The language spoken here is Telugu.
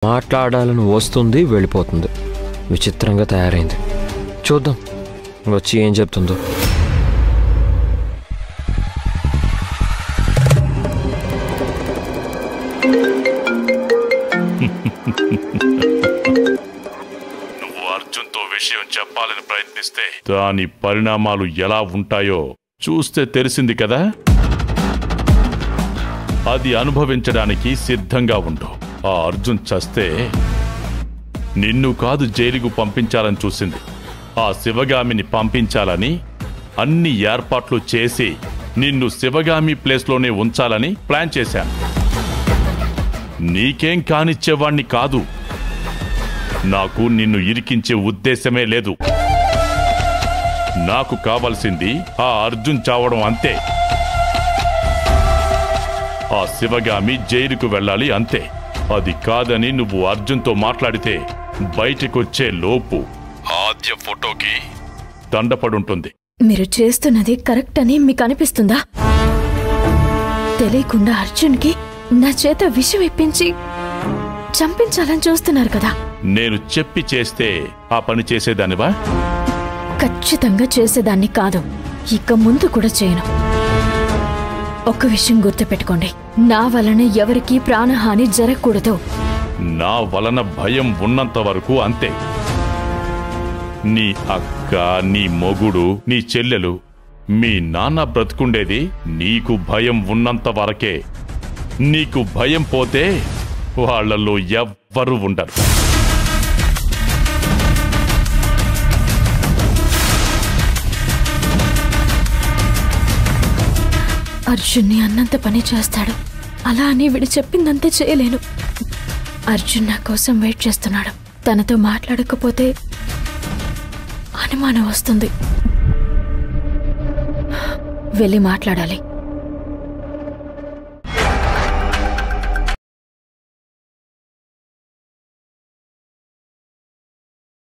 మాట్లాడాలని వస్తుంది, వెళ్ళిపోతుంది. విచిత్రంగా తయారైంది. చూద్దాం వచ్చి ఏం చెప్తుందో. నువ్వు అర్జున్తో విషయం చెప్పాలని ప్రయత్నిస్తే దాని పరిణామాలు ఎలా ఉంటాయో చూస్తే తెలిసింది కదా. అది అనుభవించడానికి సిద్ధంగా ఉండు. ఆ అర్జున్ చస్తే నిన్ను కాదు జైలుకు పంపించాలని చూసింది, ఆ శివగామిని పంపించాలని అన్ని ఏర్పాట్లు చేసి నిన్ను శివగామి ప్లేస్లోనే ఉంచాలని ప్లాన్ చేశాను. నీకేం కానిచ్చేవాణ్ణి కాదు. నాకు నిన్ను ఇరికించే ఉద్దేశమే లేదు. నాకు కావాల్సింది ఆ అర్జున్ చావడం అంతే. ఆ శివగామి జైలుకు వెళ్ళాలి అంతే. అది కాదని నువ్వు అర్జున్తో మాట్లాడితే బయటికొచ్చే లోపు ఆద్య ఫోటోకి దండపడుంటుంది. మీరు చేస్తున్నది కరెక్ట్ అని మీకు అనిపిస్తుందా? తెలియకుండా అర్జున్కి నా చేత విషం ఇప్పించి చంపించాలని చూస్తున్నారు కదా. నేను చెప్పి చేస్తే ఆ పని చేసేదానివా? ఖచ్చితంగా చేసేదాన్ని కాదు, ఇక ముందు కూడా చేయను. ఒక్క విషయం గుర్తుపెట్టుకోండి, నా వలన ఎవరికీ ప్రాణహాని జరగకూడదు. నా వలన భయం ఉన్నంత వరకు అంతే. నీ అక్క, నీ మొగుడు, నీ చెల్లెలు, మీ నాన్న బ్రతుకుండేది నీకు భయం ఉన్నంత వరకే. నీకు భయం పోతే వాళ్లలో ఎవ్వరూ ఉండరు. అర్జున్ని అన్నంత పని చేస్తాడు, అలా అని వీడు చెప్పిందంతా చేయలేను. అర్జున్ నా కోసం వెయిట్ చేస్తున్నాడు. తనతో మాట్లాడకపోతే అనుమానం వస్తుంది. వెళ్ళి మాట్లాడాలి.